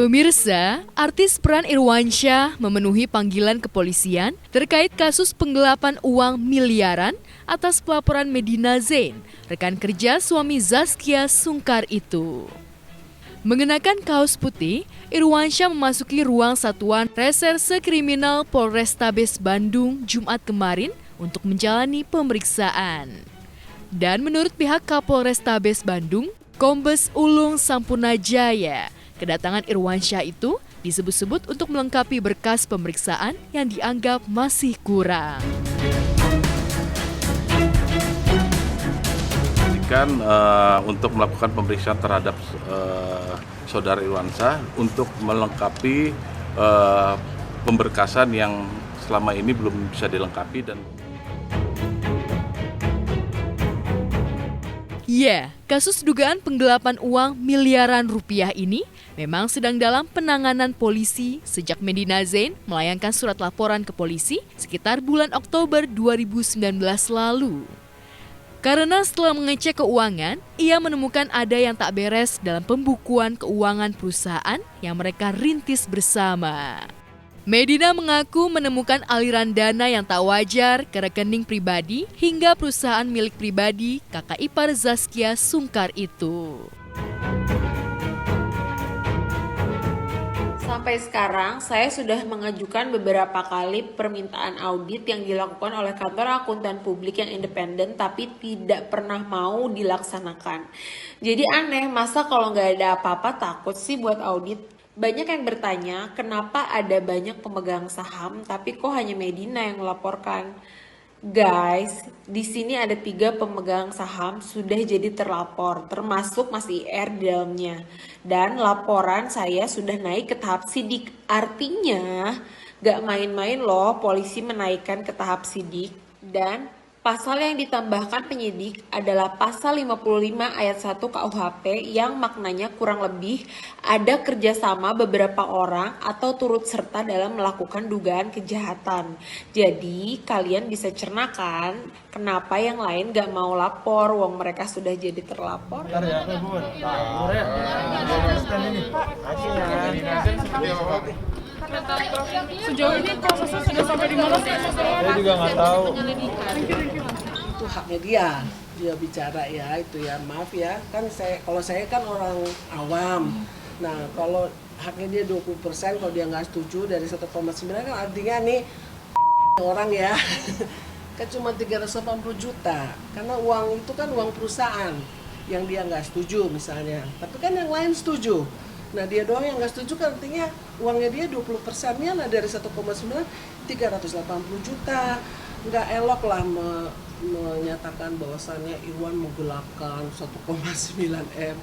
Pemirsa, artis peran Irwansyah memenuhi panggilan kepolisian terkait kasus penggelapan uang miliaran atas pelaporan Medina Zain, rekan kerja suami Zaskia Sungkar itu. Mengenakan kaos putih, Irwansyah memasuki ruang Satuan Reserse Kriminal Polrestabes Bandung Jumat kemarin untuk menjalani pemeriksaan. Dan menurut pihak Kapolrestabes Bandung, Kombes Ulung Sampunajaya, kedatangan Irwansyah itu disebut-sebut untuk melengkapi berkas pemeriksaan yang dianggap masih kurang. Untuk melakukan pemeriksaan terhadap saudara Irwansyah untuk melengkapi pemberkasan yang selama ini belum bisa dilengkapi dan Ya, kasus dugaan penggelapan uang miliaran rupiah ini memang sedang dalam penanganan polisi sejak Medina Zain melayangkan surat laporan ke polisi sekitar bulan Oktober 2019 lalu. Karena setelah mengecek keuangan, ia menemukan ada yang tak beres dalam pembukuan keuangan perusahaan yang mereka rintis bersama. Medina mengaku menemukan aliran dana yang tak wajar ke rekening pribadi hingga perusahaan milik pribadi kakak ipar Zaskia Sungkar itu. Sampai sekarang, saya sudah mengajukan beberapa kali permintaan audit yang dilakukan oleh kantor akuntan publik yang independen tapi tidak pernah mau dilaksanakan. Jadi aneh, masa kalau nggak ada apa-apa takut sih buat audit? Banyak yang bertanya, kenapa ada banyak pemegang saham tapi kok hanya Medina yang melaporkan? Guys, di sini ada 3 pemegang saham sudah jadi terlapor, termasuk Mas IR di dalamnya. Dan laporan saya sudah naik ke tahap sidik. Artinya, gak main-main loh polisi menaikkan ke tahap sidik. Dan pasal yang ditambahkan penyidik adalah pasal 55 ayat 1 KUHP yang maknanya kurang lebih ada kerjasama beberapa orang atau turut serta dalam melakukan dugaan kejahatan. Jadi kalian bisa cernakan kenapa yang lain gak mau lapor wong mereka sudah jadi terlapor. Sejauh ini prosesnya sudah sampai di mana sih? Saya juga nggak tahu. Itu haknya dia bicara ya itu ya, maaf ya, kan kalau saya kan orang awam. Nah kalau haknya dia 20%, kalau dia nggak setuju dari 1,9 kan artinya nih orang ya kan cuma 380 juta karena uang itu kan uang perusahaan yang dia nggak setuju misalnya, tapi kan yang lain setuju. Nah dia doang yang nggak setuju kan artinya uangnya dia 20%-nya lah dari 1,9 380 juta. Nggak elok lah menyatakan bahwasannya Irwan menggelapkan 1,9 M.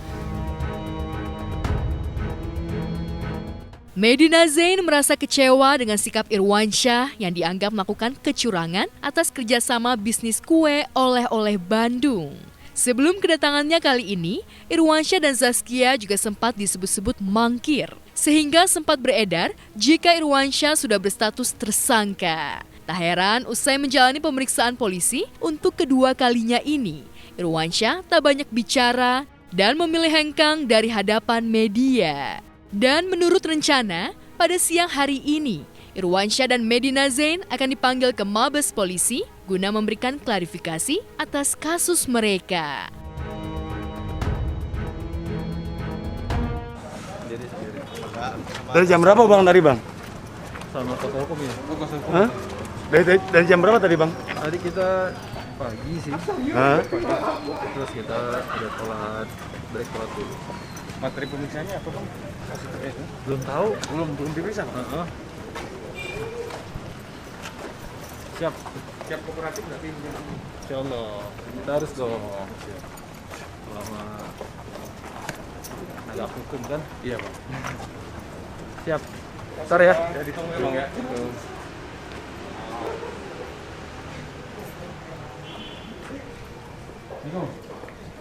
Medina Zain merasa kecewa dengan sikap Irwansyah yang dianggap melakukan kecurangan atas kerjasama bisnis kue oleh-oleh Bandung. Sebelum kedatangannya kali ini, Irwansyah dan Zaskia juga sempat disebut-sebut mangkir, sehingga sempat beredar jika Irwansyah sudah berstatus tersangka. Tak heran usai menjalani pemeriksaan polisi untuk kedua kalinya ini, Irwansyah tak banyak bicara dan memilih hengkang dari hadapan media. Dan menurut rencana, pada siang hari ini, Irwansyah dan Medina Zain akan dipanggil ke Mabes Polisi guna memberikan klarifikasi atas kasus mereka. Dari jam berapa bang tadi bang? Sama toko hukum ya? Hah? Dari jam berapa tadi bang? Tadi kita pagi sih. Hah? Terus kita ada telat, break telat dulu. Materi pemeriksaannya apa bang? Belum tahu. Belum diperiksa. Siap. Siap kooperatif berarti? Insya Allah. Kita harus dong. Selama agak hukum kan? Iya bang. Siap. Ntar ya. Ya ditunggu ya bang ya.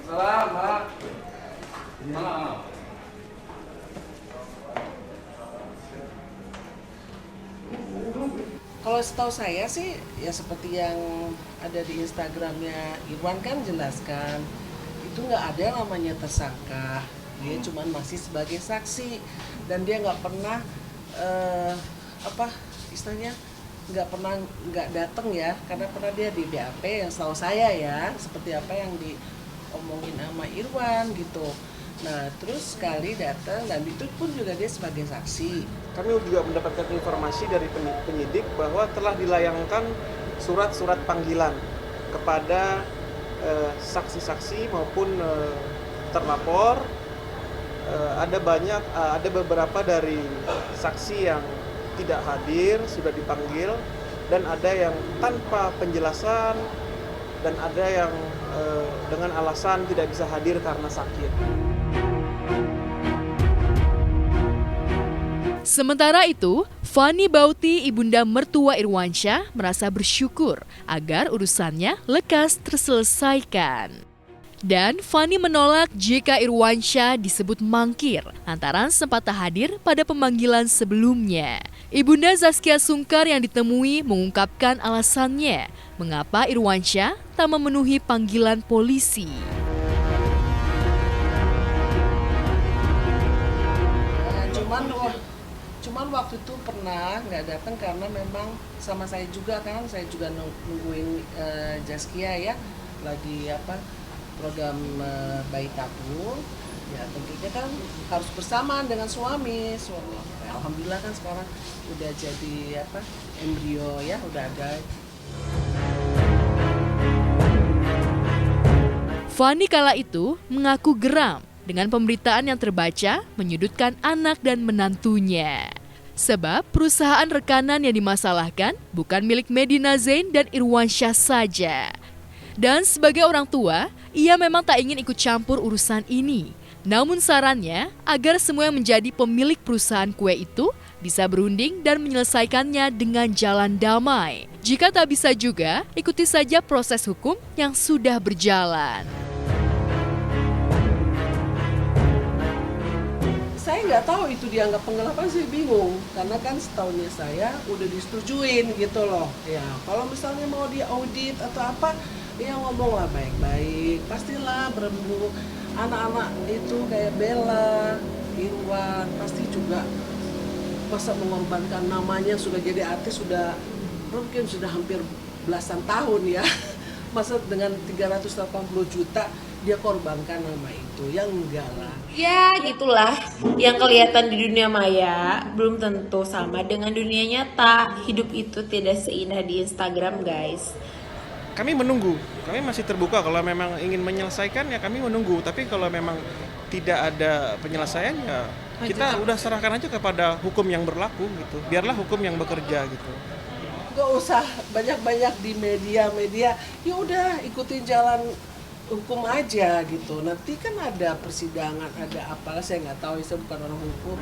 Salam, Pak. Salam. Kalau setahu saya sih ya seperti yang ada di Instagramnya Irwan kan jelaskan itu nggak ada yang namanya tersangka, dia cuma masih sebagai saksi. dan dia nggak pernah apa istilahnya nggak datang ya, karena pernah dia di BAP yang setahu saya ya, seperti apa yang diomongin sama Irwan gitu. Nah terus sekali datang dan itu pun juga dia sebagai saksi. Kami juga mendapatkan informasi dari penyidik bahwa telah dilayangkan surat-surat panggilan kepada saksi-saksi maupun terlapor. Ada beberapa dari saksi yang tidak hadir sudah dipanggil, dan ada yang tanpa penjelasan, dan ada yang dengan alasan tidak bisa hadir karena sakit. Sementara itu, Fani Bauti, ibunda mertua Irwansyah, merasa bersyukur agar urusannya lekas terselesaikan. Dan Fani menolak jika Irwansyah disebut mangkir lantaran sempat tak hadir pada pemanggilan sebelumnya. Ibunda Zaskia Sungkar yang ditemui mengungkapkan alasannya mengapa Irwansyah tak memenuhi panggilan polisi. Cuman waktu itu pernah nggak datang karena memang sama saya juga kan, saya juga nungguin Zaskia ya, lagi program bayi tabung ya, tentunya kan harus bersamaan dengan suami. Alhamdulillah kan sekarang udah jadi embrio ya, udah ada. Fani kala itu mengaku geram dengan pemberitaan yang terbaca menyudutkan anak dan menantunya. Sebab perusahaan rekanan yang dimasalahkan bukan milik Medina Zain dan Irwansyah saja. Dan sebagai orang tua, ia memang tak ingin ikut campur urusan ini. Namun sarannya agar semua yang menjadi pemilik perusahaan kue itu bisa berunding dan menyelesaikannya dengan jalan damai. Jika tak bisa juga, ikuti saja proses hukum yang sudah berjalan. Saya nggak tahu itu dianggap penggelapan, sih bingung. Karena kan setahunnya saya udah disetujuin gitu loh. Ya, kalau misalnya mau diaudit atau apa, ya ngomonglah baik-baik. Pastilah berembuk. Anak-anak itu kayak Bella, Irwan, pasti juga masa mengorbankan namanya, sudah jadi artis sudah mungkin sudah hampir belasan tahun ya. Masa dengan 380 juta dia korbankan nama itu, yang enggak lah. Ya gitulah, yang kelihatan di dunia maya belum tentu sama dengan dunia nyata. Hidup itu tidak seindah di Instagram, guys. Kami menunggu, kami masih terbuka. Kalau memang ingin menyelesaikan ya kami menunggu. Tapi kalau memang tidak ada penyelesaian ya kita udah serahkan aja kepada hukum yang berlaku gitu. Biarlah hukum yang bekerja gitu. Gak usah banyak-banyak di media. Ya udah ikutin jalan hukum aja gitu. Nanti kan ada persidangan, ada apalah, saya nggak tahu, saya bukan orang hukum.